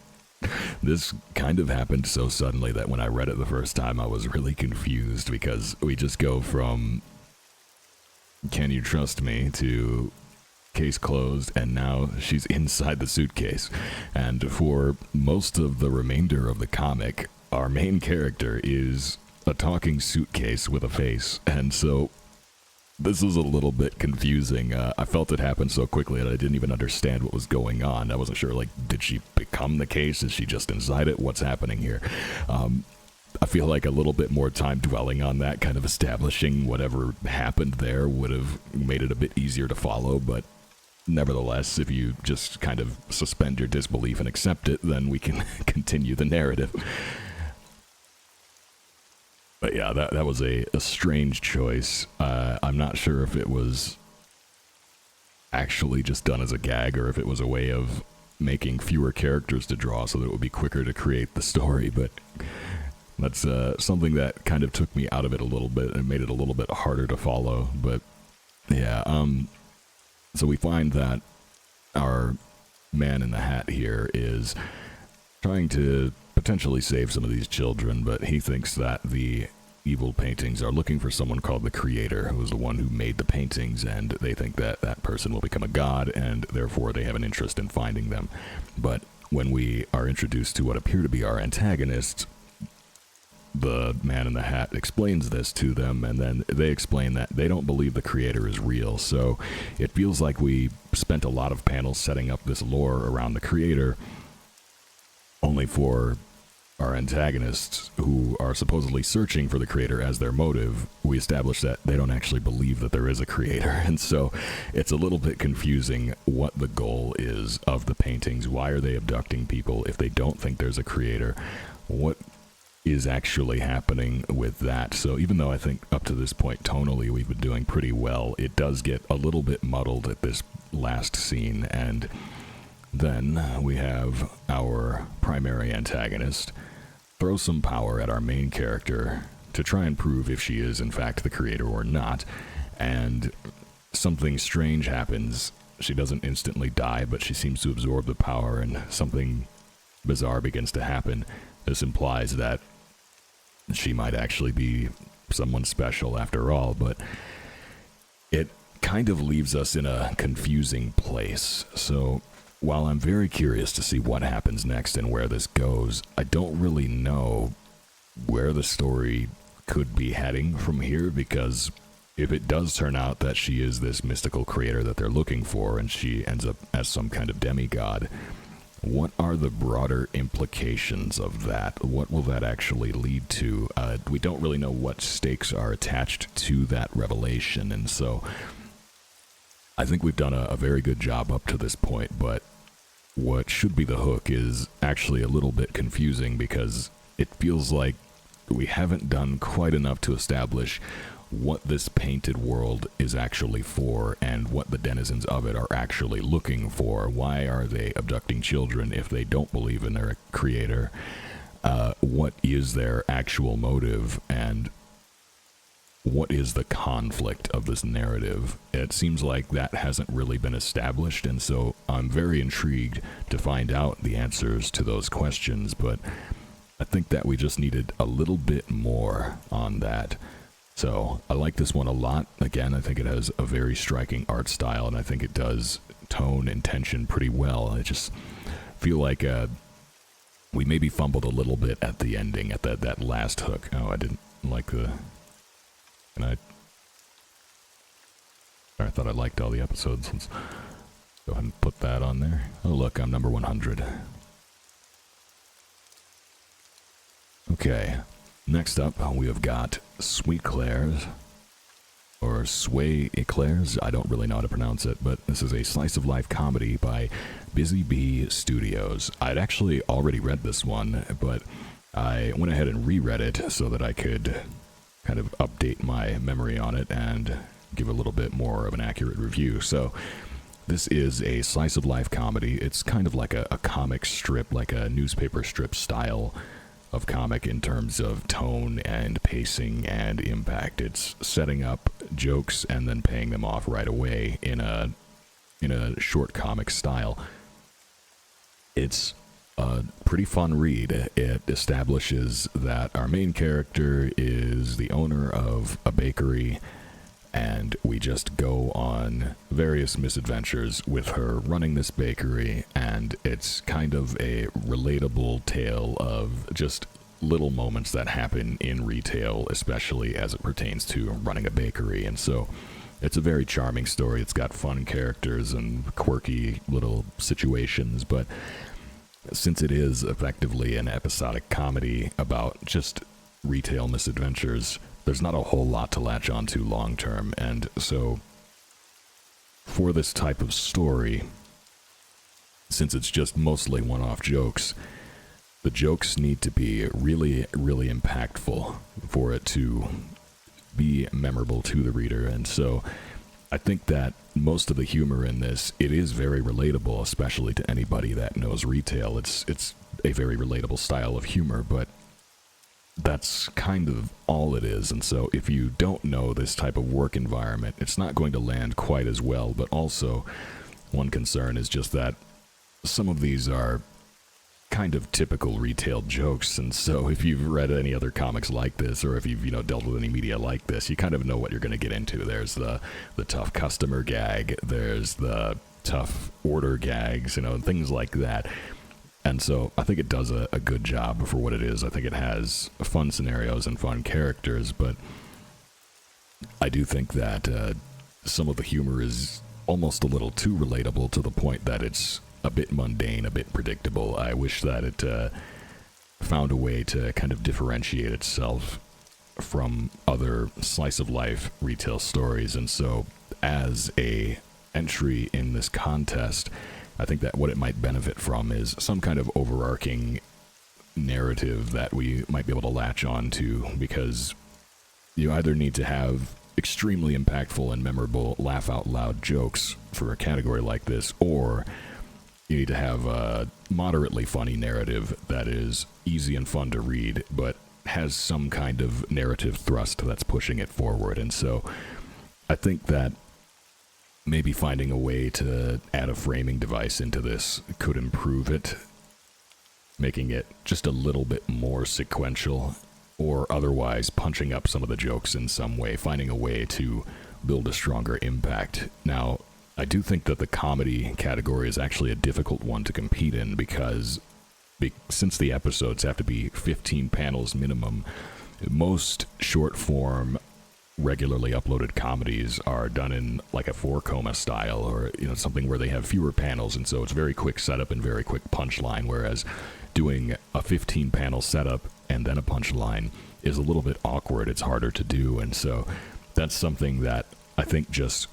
this kind of happened so suddenly that when I read it the first time, I was really confused, because we just go from "Can you trust me?" to "Case closed," and now she's inside the suitcase. And for most of the remainder of the comic, our main character is a talking suitcase with a face. And so this is a little bit confusing. I felt it happen so quickly that I didn't even understand what was going on. I wasn't sure, like, did she become the case? Is she just inside it? What's happening here? I feel like a little bit more time dwelling on that, kind of establishing whatever happened there, would have made it a bit easier to follow, but nevertheless, if you just kind of suspend your disbelief and accept it, then we can continue the narrative. But yeah, that was a strange choice. I'm not sure if it was actually just done as a gag, or if it was a way of making fewer characters to draw so that it would be quicker to create the story, but that's something that kind of took me out of it a little bit and made it a little bit harder to follow. But yeah, so we find that our man in the hat here is trying to potentially save some of these children, but he thinks that the evil paintings are looking for someone called the Creator, who is the one who made the paintings, and they think that that person will become a god, and therefore they have an interest in finding them. But when we are introduced to what appear to be our antagonists, the man in the hat explains this to them, and then they explain that they don't believe the Creator is real. So it feels like we spent a lot of panels setting up this lore around the Creator, only for our antagonists, who are supposedly searching for the Creator as their motive, we establish that they don't actually believe that there is a Creator. And so it's a little bit confusing what the goal is of the paintings. Why are they abducting people if they don't think there's a Creator? What is actually happening with that? So even though I think up to this point tonally we've been doing pretty well, it does get a little bit muddled at this last scene. And then we have our primary antagonist throw some power at our main character to try and prove if she is in fact the Creator or not, and something strange happens. She doesn't instantly die, but she seems to absorb the power, and something bizarre begins to happen. This implies that she might actually be someone special after all, but it kind of leaves us in a confusing place. So while I'm very curious to see what happens next and where this goes, I don't really know where the story could be heading from here, because if it does turn out that she is this mystical Creator that they're looking for, and she ends up as some kind of demigod, what are the broader implications of that? What will that actually lead to? We don't really know what stakes are attached to that revelation, and so I think we've done a very good job up to this point, but what should be the hook is actually a little bit confusing, because it feels like we haven't done quite enough to establish what this painted world is actually for, and what the denizens of it are actually looking for. Why are they abducting children if they don't believe in their Creator? What is their actual motive, and what is the conflict of this narrative? It seems like that hasn't really been established, and so I'm very intrigued to find out the answers to those questions, but I think that we just needed a little bit more on that. So I like this one a lot. Again, I think it has a very striking art style, and I think it does tone and tension pretty well. I just feel like we maybe fumbled a little bit at the ending, at that last hook. Oh, I didn't like the... I thought I liked all the episodes. Let's go ahead and put that on there. Oh look, I'm number 100. Okay, next up we have got SweEclairs. or SweEclairs. I don't really know how to pronounce it, but this is a slice of life comedy by Busy Bee Studios. I'd actually already read this one, but I went ahead and reread it so that I could kind of update my memory on it and give a little bit more of an accurate review. So this is a slice of life comedy. It's kind of like a comic strip, like a newspaper strip style of comic in terms of tone and pacing and impact. It's setting up jokes and then paying them off right away in a short comic style. It's a pretty fun read. It establishes that our main character is the owner of a bakery, and we just go on various misadventures with her running this bakery, and it's kind of a relatable tale of just little moments that happen in retail, especially as it pertains to running a bakery. And so it's a very charming story. It's got fun characters and quirky little situations, but since it is effectively an episodic comedy about just retail misadventures, there's not a whole lot to latch onto long term. And so for this type of story, since it's just mostly one-off jokes, the jokes need to be really, really impactful for it to be memorable to the reader. And so I think that most of the humor in this, it is very relatable, especially to anybody that knows retail. It's a very relatable style of humor, but that's kind of all it is. And so if you don't know this type of work environment, it's not going to land quite as well. But also, one concern is just that some of these are kind of typical retail jokes. And so if you've read any other comics like this, or if you've, dealt with any media like this, you kind of know what you're going to get into. There's the tough customer gag, there's the tough order gags, and things like that. And so I think it does a good job for what it is. I think it has fun scenarios and fun characters, but I do think that some of the humor is almost a little too relatable to the point that it's a bit mundane, a bit predictable. I wish that it found a way to kind of differentiate itself from other slice of life retail stories. And so as a entry in this contest, I think that what it might benefit from is some kind of overarching narrative that we might be able to latch on to, because you either need to have extremely impactful and memorable laugh-out-loud jokes for a category like this, or you need to have a moderately funny narrative that is easy and fun to read, but has some kind of narrative thrust that's pushing it forward. And so I think that maybe finding a way to add a framing device into this could improve it, making it just a little bit more sequential, or otherwise punching up some of the jokes in some way, finding a way to build a stronger impact. Now, I do think that the comedy category is actually a difficult one to compete in, because since the episodes have to be 15 panels minimum, most short form regularly uploaded comedies are done in like a 4-coma style, or something where they have fewer panels, and so it's very quick setup and very quick punchline, whereas doing a 15 panel setup and then a punchline is a little bit awkward. It's harder to do, and so that's something that I think just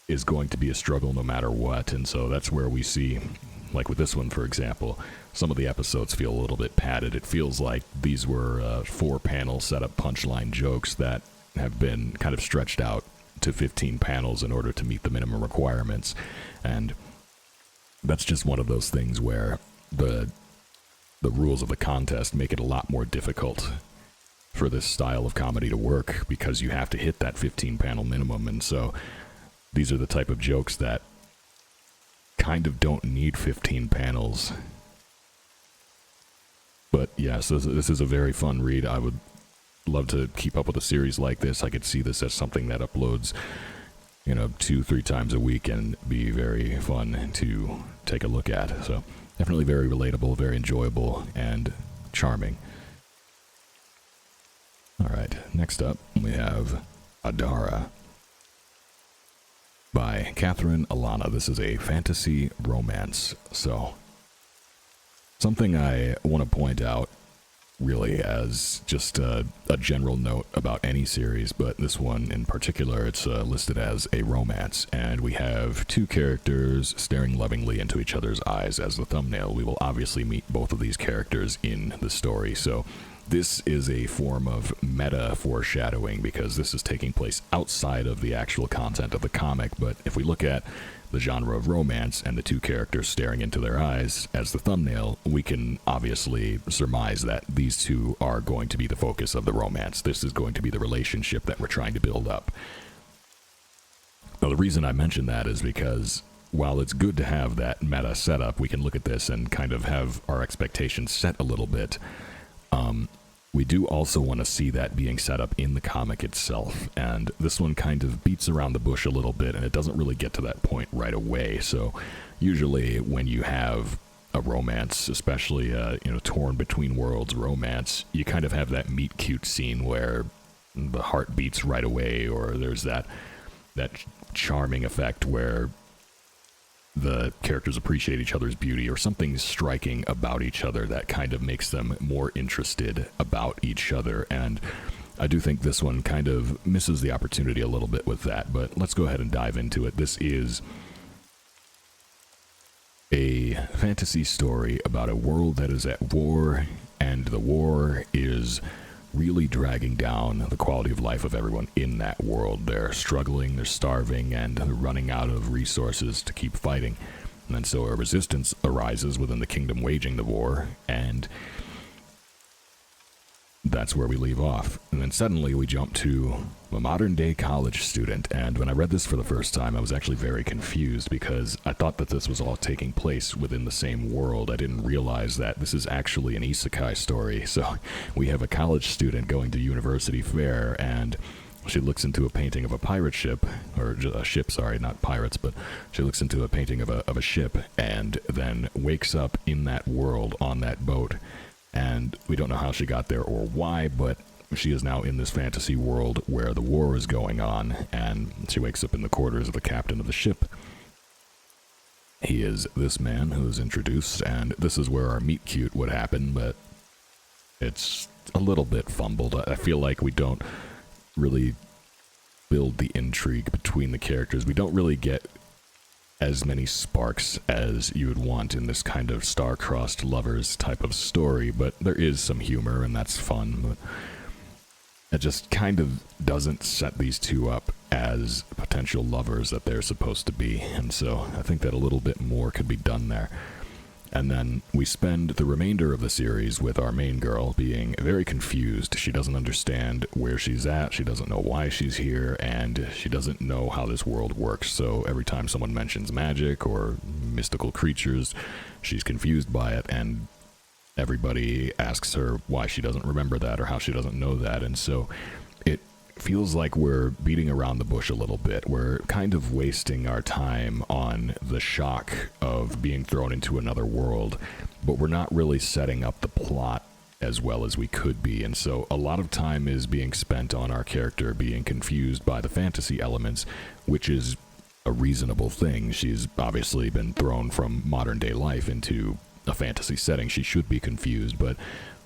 is going to be a struggle no matter what. And so that's where we see, like with this one for example, some of the episodes feel a little bit padded. It feels like these were 4-panel setup punchline jokes that have been kind of stretched out to 15 panels in order to meet the minimum requirements. And that's just one of those things where the rules of the contest make it a lot more difficult for this style of comedy to work, because you have to hit that 15 panel minimum. And so these are the type of jokes that kind of don't need 15 panels. But yeah, so this is a very fun read. I would love to keep up with a series like this. I could see this as something that uploads 2-3 times a week and be very fun to take a look at. So definitely very relatable, very enjoyable, and charming. Alright, next up we have ADARA by Catherine Alana. This is a fantasy romance. So something I want to point out really as just a general note about any series, but this one in particular, it's listed as a romance, and we have two characters staring lovingly into each other's eyes as the thumbnail. We will obviously meet both of these characters in the story, so this is a form of meta foreshadowing because this is taking place outside of the actual content of the comic, but if we look at the genre of romance and the two characters staring into their eyes as the thumbnail, we can obviously surmise that these two are going to be the focus of the romance. This is going to be the relationship that we're trying to build up. Now, the reason I mention that is because while it's good to have that meta setup, we can look at this and kind of have our expectations set a little bit. We do also want to see that being set up in the comic itself, and this one kind of beats around the bush a little bit, and it doesn't really get to that point right away. So usually when you have a romance, especially torn between worlds romance, you kind of have that meet cute scene where the heart beats right away, or there's that charming effect where the characters appreciate each other's beauty, or something striking about each other that kind of makes them more interested about each other. And I do think this one kind of misses the opportunity a little bit with that, but let's go ahead and dive into it. This is a fantasy story about a world that is at war, and the war is really dragging down the quality of life of everyone in that world. They're struggling, they're starving, and they're running out of resources to keep fighting. And so a resistance arises within the kingdom waging the war, and that's where we leave off. And then suddenly we jump to a modern-day college student, and when I read this for the first time, I was actually very confused because I thought that this was all taking place within the same world. I didn't realize that this is actually an isekai story. So we have a college student going to university fair, and she looks into a painting of a pirate ship, or a ship, sorry, not pirates, but she looks into a painting of a ship, and then wakes up in that world on that boat. And we don't know how she got there or why, but she is now in this fantasy world where the war is going on, and she wakes up in the quarters of the captain of the ship. He is this man who is introduced, and this is where our meet cute would happen, but it's a little bit fumbled. I feel like we don't really build the intrigue between the characters. We don't really get as many sparks as you would want in this kind of star-crossed lovers type of story, but there is some humor, and that's fun, but it just kind of doesn't set these two up as potential lovers that they're supposed to be, and so I think that a little bit more could be done there. And then we spend the remainder of the series with our main girl being very confused. She doesn't understand where she's at, she doesn't know why she's here, and she doesn't know how this world works. So every time someone mentions magic or mystical creatures, she's confused by it, and everybody asks her why she doesn't remember that or how she doesn't know that. And so it feels like we're beating around the bush a little bit. We're kind of wasting our time on the shock of being thrown into another world, but we're not really setting up the plot as well as we could be. And so a lot of time is being spent on our character being confused by the fantasy elements, which is a reasonable thing. She's obviously been thrown from modern day life into a fantasy setting. She should be confused, but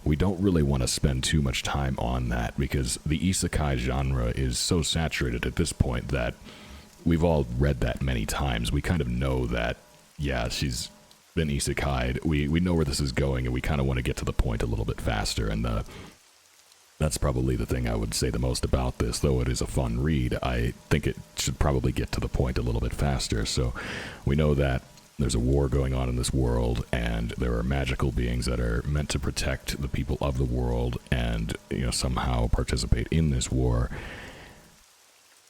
we don't really want to spend too much time on that because the isekai genre is so saturated at this point that we've all read that many times. We kind of know that, yeah, she's been isekai'd. We know where this is going, and we kind of want to get to the point a little bit faster, and that's probably the thing I would say the most about this. Though it is a fun read, I think it should probably get to the point a little bit faster. So we know that there's a war going on in this world, and there are magical beings that are meant to protect the people of the world and, somehow participate in this war.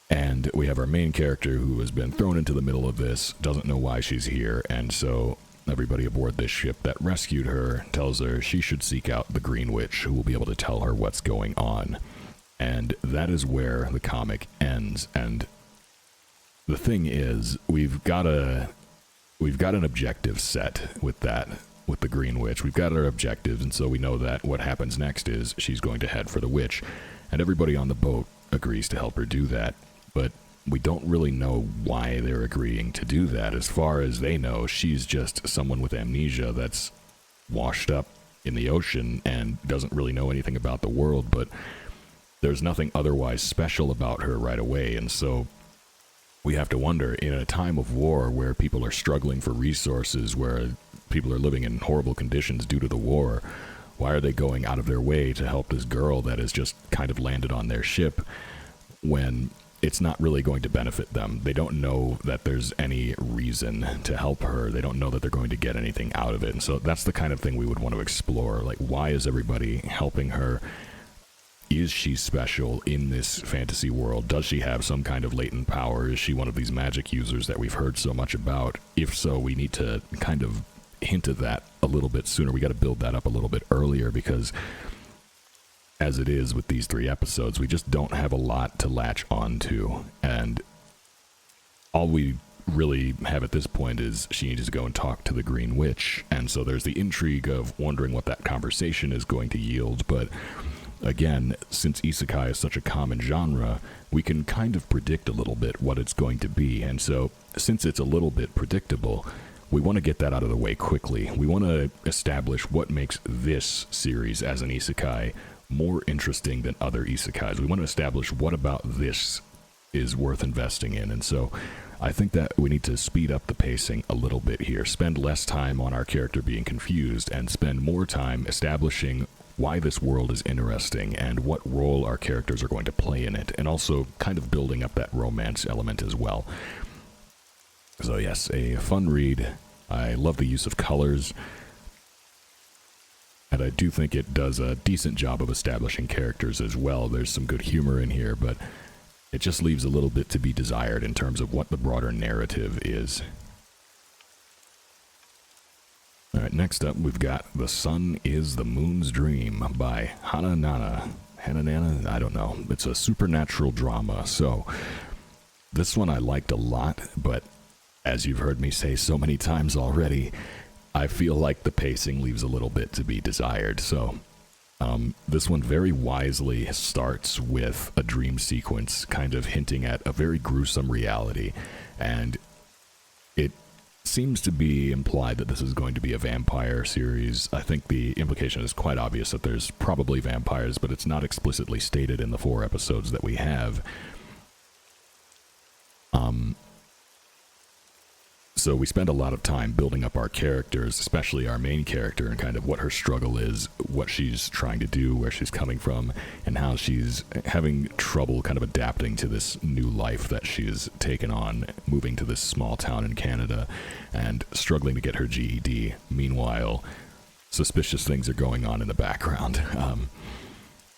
And we have our main character who has been thrown into the middle of this, doesn't know why she's here, and so everybody aboard this ship that rescued her tells her she should seek out the Green Witch, who will be able to tell her what's going on. And that is where the comic ends. And the thing is, we've got an objective set with the Green Witch. We've got our objectives, and so we know that what happens next is she's going to head for the witch, and everybody on the boat agrees to help her do that, but we don't really know why they're agreeing to do that. As far as they know, she's just someone with amnesia that's washed up in the ocean and doesn't really know anything about the world, but there's nothing otherwise special about her right away. And so we have to wonder, in a time of war where people are struggling for resources, where people are living in horrible conditions due to the war, why are they going out of their way to help this girl that has just kind of landed on their ship when it's not really going to benefit them? They don't know that there's any reason to help her. They don't know that they're going to get anything out of it. And so that's the kind of thing we would want to explore. Like, why is everybody helping her? Is she special in this fantasy world? Does she have some kind of latent power? Is she one of these magic users that we've heard so much about? If so, we need to kind of hint at that a little bit sooner. We got to build that up a little bit earlier, because as it is with these 3 episodes, we just don't have a lot to latch onto. And all we really have at this point is she needs to go and talk to the Green Witch. And so there's the intrigue of wondering what that conversation is going to yield. But again, since isekai is such a common genre, we can kind of predict a little bit what it's going to be. And so, since it's a little bit predictable, we want to get that out of the way quickly. We want to establish what makes this series as an isekai more interesting than other isekais. We want to establish what about this is worth investing in. And so I think that we need to speed up the pacing a little bit here, spend less time on our character being confused, and spend more time establishing why this world is interesting and what role our characters are going to play in it, and also kind of building up that romance element as well. So yes, a fun read. I love the use of colors, and I do think it does a decent job of establishing characters as well. There's some good humor in here, but it just leaves a little bit to be desired in terms of what the broader narrative is. Alright, next up we've got The Sun is the Moon's Dream by Hananana. I don't know. It's a supernatural drama. So this one I liked a lot, but as you've heard me say so many times already, I feel like the pacing leaves a little bit to be desired. So this one very wisely starts with a dream sequence kind of hinting at a very gruesome reality, and it seems to be implied that this is going to be a vampire series. I think the implication is quite obvious that there's probably vampires, but it's not explicitly stated in the 4 episodes that we have. So we spend a lot of time building up our characters, especially our main character, and kind of what her struggle is, what she's trying to do, where she's coming from, and how she's having trouble kind of adapting to this new life that she's taken on, moving to this small town in Canada, and struggling to get her GED. Meanwhile, suspicious things are going on in the background.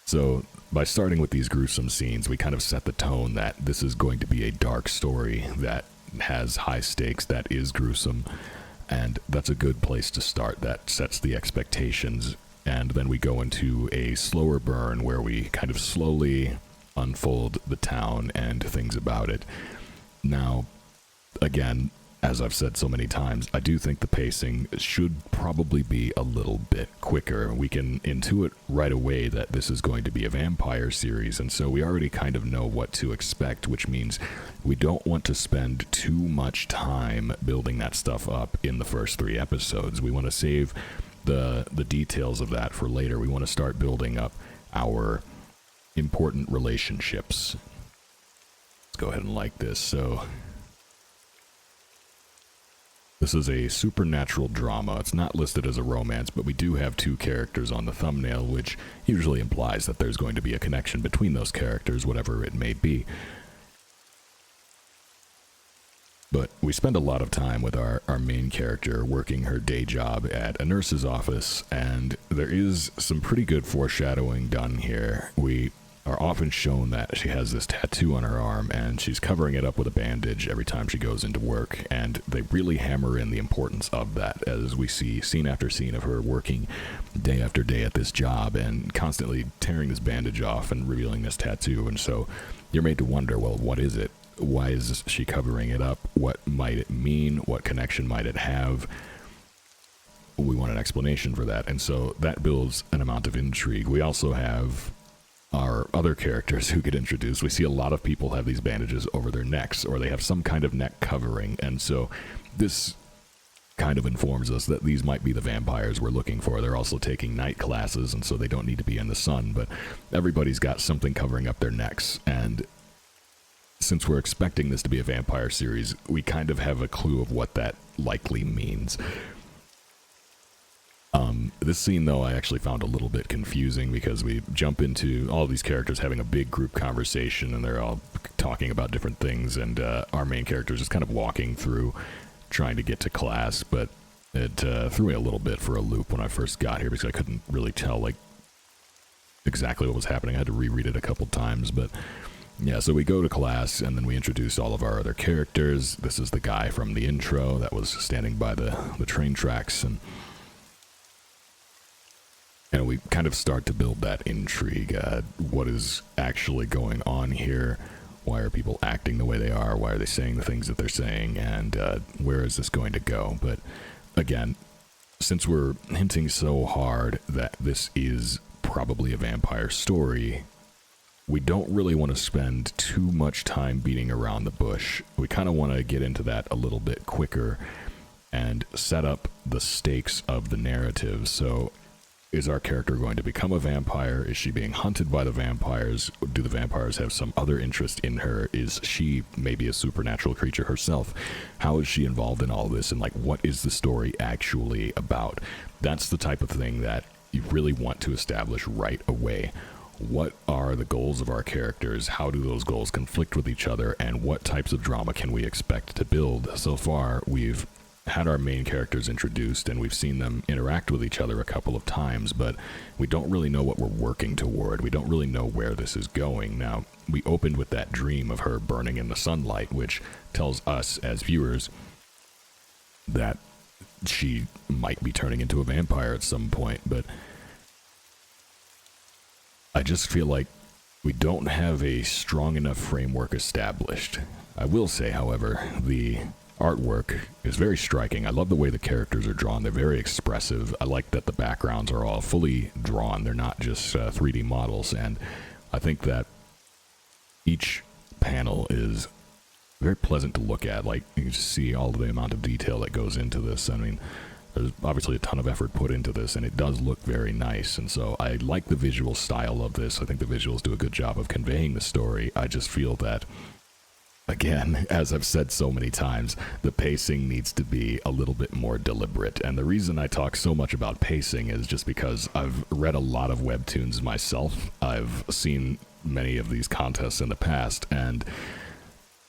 So by starting with these gruesome scenes, we kind of set the tone that this is going to be a dark story that has high stakes, that is gruesome, and that's a good place to start. That sets the expectations, and then we go into a slower burn where we kind of slowly unfold the town and things about it. Now, again, as I've said so many times, I do think the pacing should probably be a little bit quicker. We can intuit right away that this is going to be a vampire series, and so we already kind of know what to expect, which means we don't want to spend too much time building that stuff up in the first 3 episodes. We want to save the details of that for later. We want to start building up our important relationships. Let's go ahead and like this. So this is a supernatural drama. It's not listed as a romance, but we do have 2 characters on the thumbnail, which usually implies that there's going to be a connection between those characters, whatever it may be. But we spend a lot of time with our main character working her day job at a nurse's office, and there is some pretty good foreshadowing done here. We are often shown that she has this tattoo on her arm, and she's covering it up with a bandage every time she goes into work, and they really hammer in the importance of that as we see scene after scene of her working day after day at this job and constantly tearing this bandage off and revealing this tattoo. And so you're made to wonder, well, what is it? Why is she covering it up? What might it mean? What connection might it have? We want an explanation for that, and so that builds an amount of intrigue. We also have our other characters who get introduced. We see a lot of people have these bandages over their necks, or they have some kind of neck covering, and so this kind of informs us that these might be the vampires we're looking for. They're also taking night classes, and so they don't need to be in the sun, but everybody's got something covering up their necks, and since we're expecting this to be a vampire series, we kind of have a clue of what that likely means. This scene, though, I actually found a little bit confusing because we jump into all these characters having a big group conversation, and they're all talking about different things, and our main character is just kind of walking through, trying to get to class, but it threw me a little bit for a loop when I first got here because I couldn't really tell, like, exactly what was happening. I had to reread it a couple times, but yeah, so we go to class, and then we introduce all of our other characters. This is the guy from the intro that was standing by the train tracks, and we kind of start to build that intrigue. What is actually going on here? Why are people acting the way they are? Why are they saying the things that they're saying? And where is this going to go? But again, since we're hinting so hard that this is probably a vampire story, we don't really want to spend too much time beating around the bush. We kind of want to get into that a little bit quicker and set up the stakes of the narrative. So, is our character going to become a vampire? Is she being hunted by the vampires? Do the vampires have some other interest in her? Is she maybe a supernatural creature herself? How is she involved in all this? And like, what is the story actually about? That's the type of thing that you really want to establish right away. What are the goals of our characters? How do those goals conflict with each other? And what types of drama can we expect to build? So far, we've had our main characters introduced, and we've seen them interact with each other a couple of times, but we don't really know what we're working toward. We don't really know where this is going. Now, we opened with that dream of her burning in the sunlight, which tells us as viewers that she might be turning into a vampire at some point, but I just feel like we don't have a strong enough framework established. I will say, however, the artwork is very striking. I love the way the characters are drawn. They're very expressive. I like that the backgrounds are all fully drawn. They're not just 3D models, and I think that each panel is very pleasant to look at. Like, you can just see all the amount of detail that goes into this. I mean, there's obviously a ton of effort put into this, and it does look very nice, and so I like the visual style of this. I think the visuals do a good job of conveying the story. I just feel that, again, as I've said so many times, the pacing needs to be a little bit more deliberate. And the reason I talk so much about pacing is just because I've read a lot of webtoons myself. I've seen many of these contests in the past, and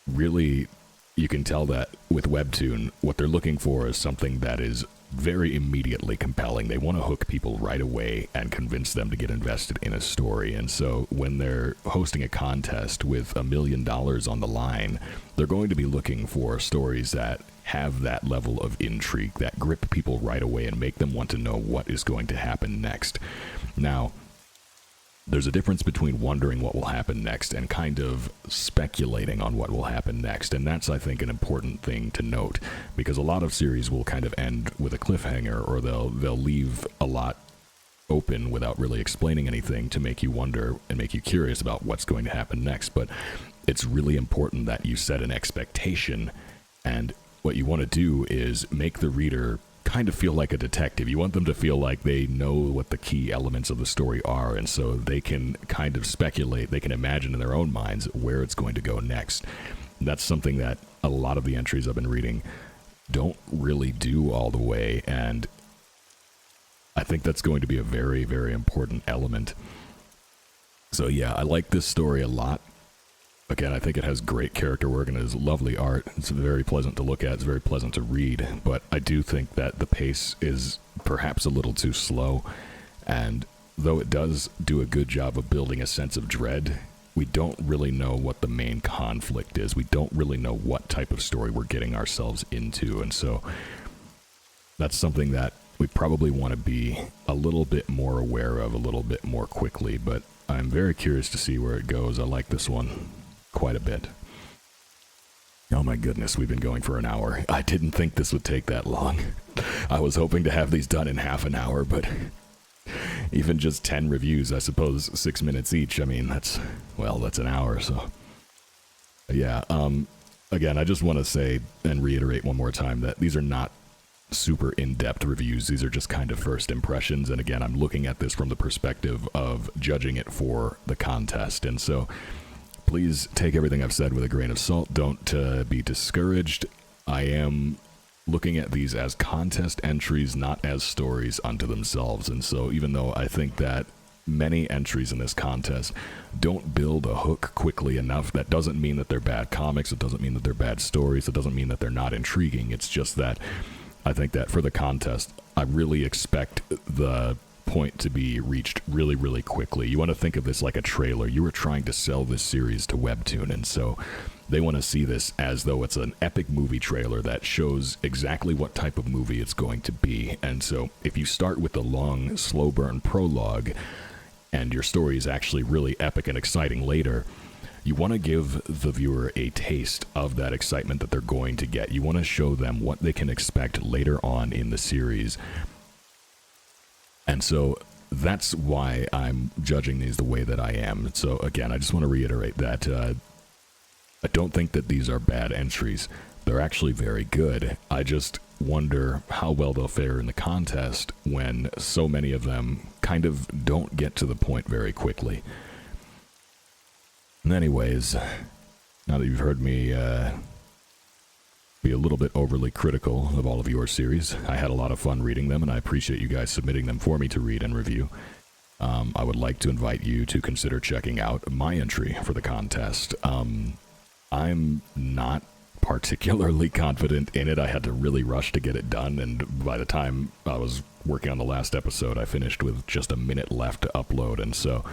really, you can tell that with Webtoon, what they're looking for is something that is very immediately compelling. They want to hook people right away and convince them to get invested in a story. And so when they're hosting a contest with $1 million on the line, they're going to be looking for stories that have that level of intrigue, that grip people right away and make them want to know what is going to happen next. Now, there's a difference between wondering what will happen next and kind of speculating on what will happen next, and that's, I think, an important thing to note, because a lot of series will kind of end with a cliffhanger, or they'll leave a lot open without really explaining anything to make you wonder and make you curious about what's going to happen next. But it's really important that you set an expectation, and what you want to do is make the reader kind of feel like a detective. You want them to feel like they know what the key elements of the story are, and so they can kind of speculate, they can imagine in their own minds where it's going to go next. That's something that a lot of the entries I've been reading don't really do all the way, and I think that's going to be a very, very important element. So yeah, I like this story a lot. Again, I think it has great character work and it is lovely art. It's very pleasant to look at. It's very pleasant to read. But I do think that the pace is perhaps a little too slow. And though it does do a good job of building a sense of dread, we don't really know what the main conflict is. We don't really know what type of story we're getting ourselves into. And so that's something that we probably want to be a little bit more aware of a little bit more quickly. But I'm very curious to see where it goes. I like this one quite a bit. Oh my goodness, we've been going for an hour. I didn't think this would take that long. I was hoping to have these done in half an hour, but even just 10 reviews, I suppose 6 minutes each. I mean, that's an hour, so. Yeah, again, I just want to say and reiterate one more time that these are not super in-depth reviews. These are just kind of first impressions, and again, I'm looking at this from the perspective of judging it for the contest, and so please take everything I've said with a grain of salt. Don't be discouraged. I am looking at these as contest entries, not as stories unto themselves, and so even though I think that many entries in this contest don't build a hook quickly enough, that doesn't mean that they're bad comics, it doesn't mean that they're bad stories, it doesn't mean that they're not intriguing. It's just that I think that for the contest, I really expect the point to be reached really, really quickly. You want to think of this like a trailer. You were trying to sell this series to Webtoon, and so they want to see this as though it's an epic movie trailer that shows exactly what type of movie it's going to be. And so if you start with the long, slow burn prologue, and your story is actually really epic and exciting later, you want to give the viewer a taste of that excitement that they're going to get. You want to show them what they can expect later on in the series. And so that's why I'm judging these the way that I am. So again, I just want to reiterate that I don't think that these are bad entries. They're actually very good. I just wonder how well they'll fare in the contest when so many of them kind of don't get to the point very quickly. And anyways, now that you've heard me be a little bit overly critical of all of your series, I had a lot of fun reading them, and I appreciate you guys submitting them for me to read and review. I would like to invite you to consider checking out my entry for the contest. I'm not particularly confident in it. I had to really rush to get it done, and by the time I was working on the last episode, I finished with just a minute left to upload, and so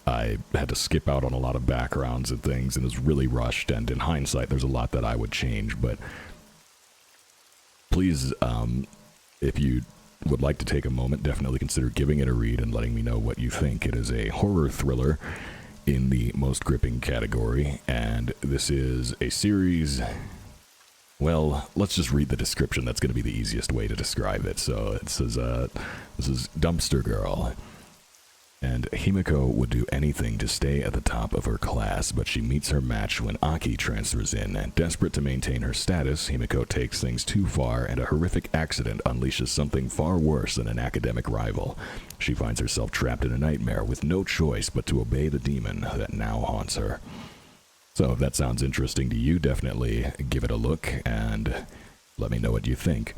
I had to skip out on a lot of backgrounds and things, and it was really rushed, and in hindsight, there's a lot that I would change, but please, if you would like to take a moment, definitely consider giving it a read and letting me know what you think. It is a horror thriller in the most gripping category, and this is a series. Well, let's just read the description. That's going to be the easiest way to describe it. So it says, this is Dumpster Girl. And Himiko would do anything to stay at the top of her class, but she meets her match when Aki transfers in. And desperate to maintain her status, Himiko takes things too far, and a horrific accident unleashes something far worse than an academic rival. She finds herself trapped in a nightmare with no choice but to obey the demon that now haunts her. So if that sounds interesting to you, definitely give it a look and let me know what you think.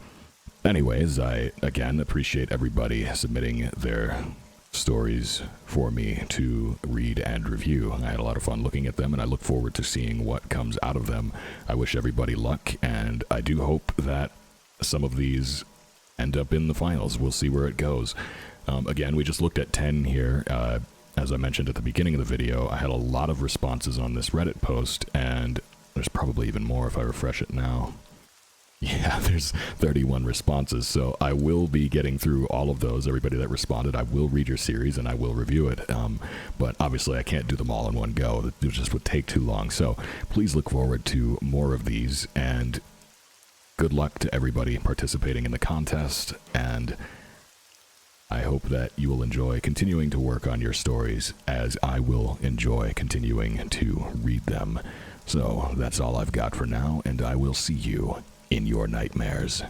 Anyways, I, again, appreciate everybody submitting their stories for me to read and review. I had a lot of fun looking at them, and I look forward to seeing what comes out of them. I wish everybody luck, and I do hope that some of these end up in the finals. We'll see where it goes. Again, we just looked at 10 here. As I mentioned at the beginning of the video, I had a lot of responses on this Reddit post, and there's probably even more if I refresh it now. Yeah, there's 31 responses, so I will be getting through all of those. Everybody that responded, I will read your series and I will review it, but obviously I can't do them all in one go. It just would take too long, so please look forward to more of these, and good luck to everybody participating in the contest, and I hope that you will enjoy continuing to work on your stories, as I will enjoy continuing to read them. So that's all I've got for now, and I will see you in your nightmares.